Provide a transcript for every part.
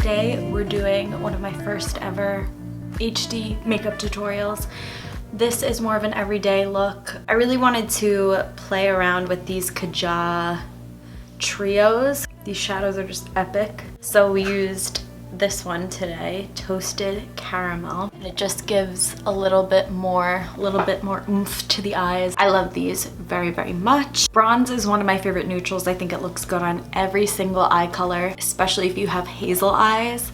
Today we're doing one of my first ever HD makeup tutorials. This is more of an everyday look. I really wanted to play around with these Kaja trios. These shadows are just epic. So we used this one today, Toasted Caramel. And it just gives a little bit more oomph to the eyes. I love these very, very much. Bronze is one of my favorite neutrals. I think it looks good on every single eye color, especially if you have hazel eyes.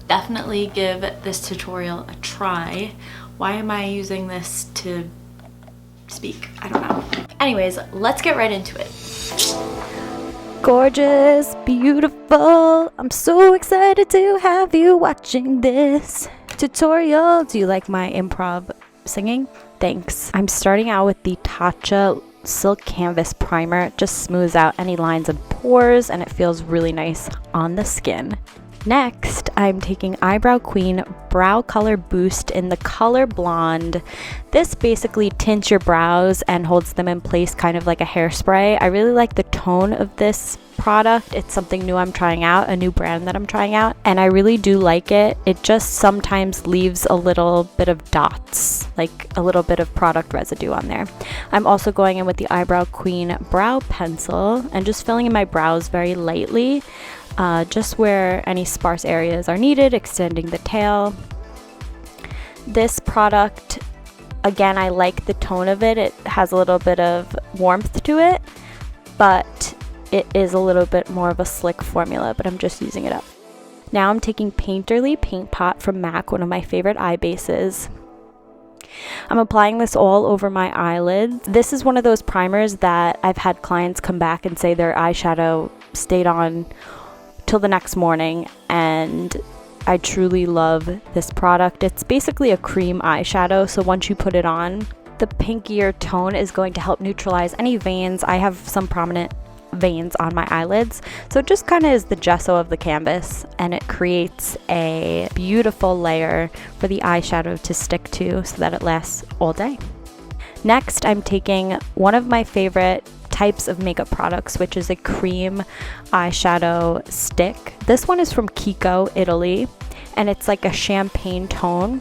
Definitely give this tutorial a try. Why am I using this to speak? I don't know. Anyways, let's get right into it. Gorgeous, beautiful. I'm so excited to have you watching this tutorial. Do you like my improv singing? Thanks. I'm starting out with the Tatcha Silk Canvas Primer. It just smooths out any lines and pores and it feels really nice on the skin. Next, I'm taking Eyebrow Queen Brow Color Boost in the color Blonde. This basically tints your brows and holds them in place kind of like a hairspray. I really like the tone of this product. It's something new I'm trying out, a new brand that I'm trying out, and I really do like it. It just sometimes leaves a little bit of dots, like a little bit of product residue on there. I'm also going in with the Eyebrow Queen Brow Pencil and just filling in my brows very lightly. Just where any sparse areas are needed, extending the tail. This product, again, I like the tone of it. It has a little bit of warmth to it, but it is a little bit more of a slick formula, but I'm just using it up. Now I'm taking Painterly Paint Pot from MAC, one of my favorite eye bases. I'm applying this all over my eyelids. This is one of those primers that I've had clients come back and say their eyeshadow stayed on till the next morning, and I truly love this product. It's basically a cream eyeshadow, so once you put it on, the pinkier tone is going to help neutralize any veins. I have some prominent veins on my eyelids, so it just kind of is the gesso of the canvas, and it creates a beautiful layer for the eyeshadow to stick to so that it lasts all day. Next, I'm taking one of my favorite types of makeup products, which is a cream eyeshadow stick. This one is from Kiko, Italy, and it's like a champagne tone.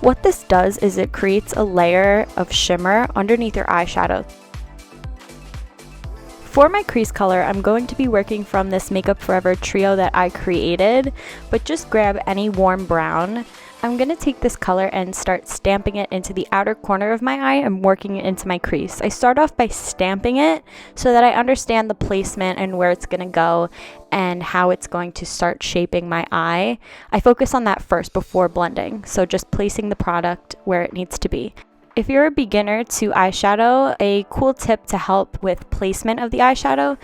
What this does is it creates a layer of shimmer underneath your eyeshadow. For my crease color, I'm going to be working from this Makeup Forever trio that I created, but just grab any warm brown. I'm going to take this color and start stamping it into the outer corner of my eye and working it into my crease. I start off by stamping it so that I understand the placement and where it's going to go and how it's going to start shaping my eye. I focus on that first before blending, so just placing the product where it needs to be. If you're a beginner to eyeshadow, a cool tip to help with placement of the eyeshadow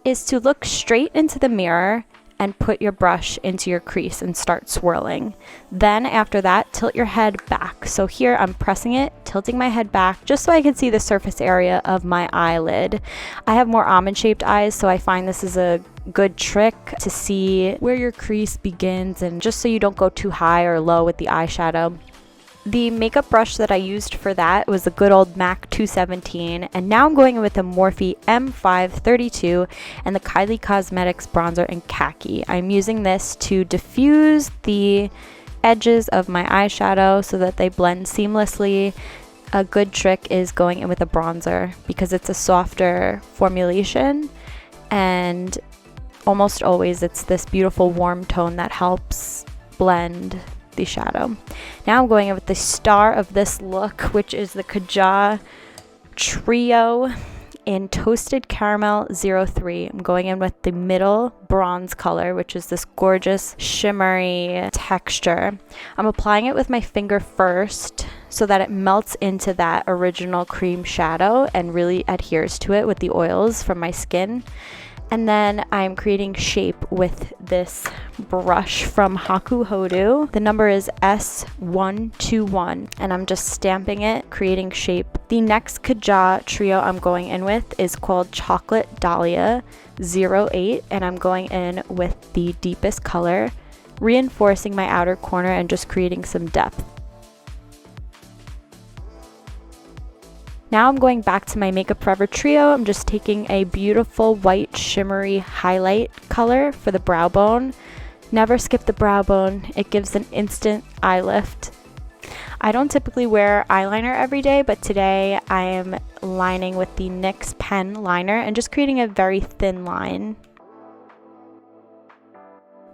is to look straight into the mirror and put your brush into your crease and start swirling. Then after that, tilt your head back. So here I'm pressing it, tilting my head back just so I can see the surface area of my eyelid. I have more almond shaped eyes, so I find this is a good trick to see where your crease begins, and just so you don't go too high or low with the eyeshadow. The makeup brush that I used for that was the good old MAC 217, and now I'm going in with the Morphe M532 and the Kylie Cosmetics Bronzer in Khaki. I'm using this to diffuse the edges of my eyeshadow so that they blend seamlessly. A good trick is going in with a bronzer because it's a softer formulation, and almost always it's this beautiful warm tone that helps blend the shadow. Now I'm going in with the star of this look, which is the Kaja trio in Toasted Caramel 03. I'm going in with the middle bronze color, which is this gorgeous shimmery texture. I'm applying it with my finger first so that it melts into that original cream shadow and really adheres to it with the oils from my skin. And then I'm creating shape with this brush from Haku Hodu. The number is S121, and I'm just stamping it, creating shape. The next Kaja trio I'm going in with is called Chocolate Dahlia 08, and I'm going in with the deepest color, reinforcing my outer corner and just creating some depth. Now I'm going back to my Makeup Forever trio. I'm just taking a beautiful white shimmery highlight color for the brow bone, Never skip the brow bone. It gives an instant eye lift. I don't typically wear eyeliner every day, but today I am lining with the NYX pen liner and just creating a very thin line.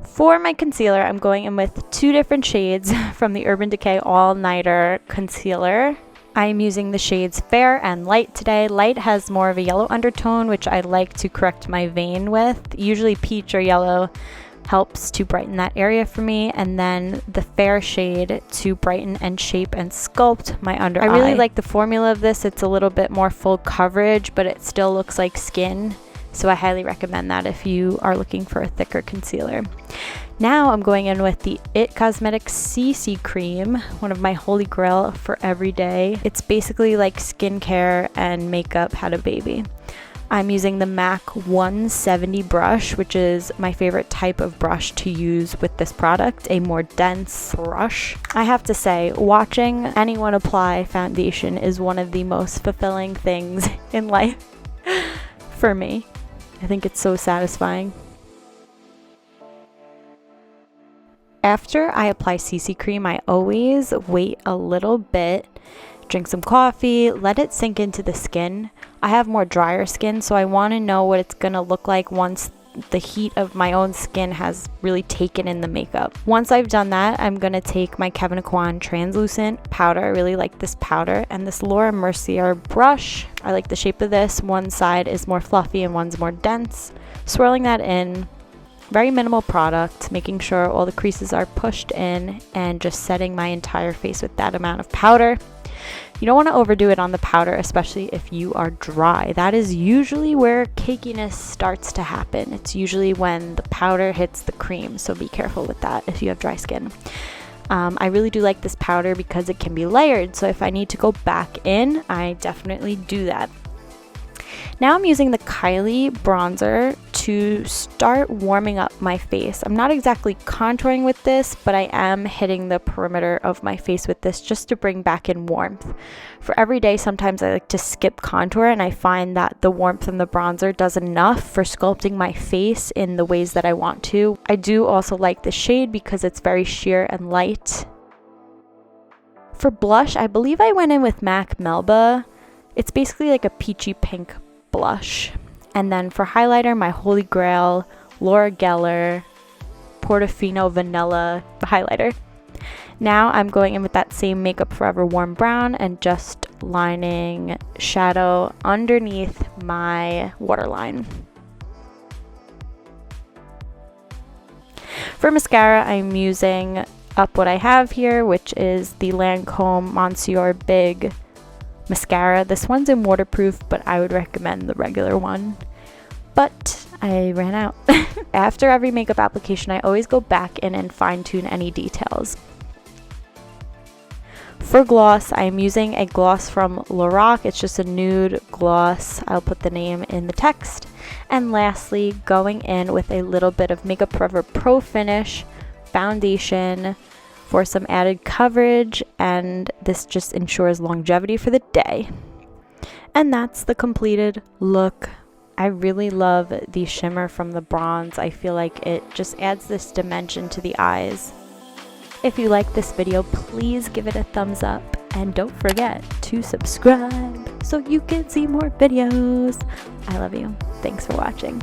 For my concealer, I'm going in with 2 different shades from the Urban Decay All Nighter Concealer. I am using the shades Fair and Light today. Light has more of a yellow undertone, which I like to correct my vein with. Usually peach or yellow helps to brighten that area for me, and then the Fair shade to brighten and shape and sculpt my under eye. I really like the formula of this. It's a little bit more full coverage, but it still looks like skin, so I highly recommend that if you are looking for a thicker concealer. Now I'm going in with the IT Cosmetics CC Cream, one of my holy grail for every day. It's basically like skincare and makeup had a baby. I'm using the MAC 170 brush, which is my favorite type of brush to use with this product, a more dense brush. I have to say, watching anyone apply foundation is one of the most fulfilling things in life for me. I think it's so satisfying. After I apply CC cream, I always wait a little bit, drink some coffee, let it sink into the skin. I have more drier skin, so I want to know what it's going to look like once the heat of my own skin has really taken in the makeup. Once I've done that, I'm going to take my Kevyn Aucoin translucent powder. I really like this powder, and this Laura Mercier brush. I like the shape of this. One side is more fluffy and one's more dense. Swirling that in. Very minimal product, making sure all the creases are pushed in and just setting my entire face with that amount of powder. You don't want to overdo it on the powder, especially if you are dry. That is usually where cakiness starts to happen. It's usually when the powder hits the cream, so be careful with that if you have dry skin. I really do like this powder because it can be layered, so if I need to go back in, I definitely do that. Now I'm using the Kylie bronzer to start warming up my face. I'm not exactly contouring with this, but I am hitting the perimeter of my face with this just to bring back in warmth. For every day, sometimes I like to skip contour, and I find that the warmth from the bronzer does enough for sculpting my face in the ways that I want to. I do also like the shade because it's very sheer and light. For blush, I believe I went in with MAC Melba. It's basically like a peachy pink blush. And then for highlighter, my holy grail, Laura Geller Portofino Vanilla highlighter. Now I'm going in with that same Makeup Forever warm brown and just lining shadow underneath my waterline. For mascara, I'm using up what I have here, which is the Lancome Monsieur Big mascara. This one's in waterproof, but I would recommend the regular one. But I ran out. After every makeup application, I always go back in and fine tune any details. For gloss, I'm using a gloss from Lorac. It's just a nude gloss. I'll put the name in the text. And lastly, going in with a little bit of Makeup Forever Pro Finish foundation for some added coverage, and this just ensures longevity for the day. And that's the completed look. I really love the shimmer from the bronze. I feel like it just adds this dimension to the eyes. If you like this video, please give it a thumbs up, and don't forget to subscribe so you can see more videos. I love you. Thanks for watching.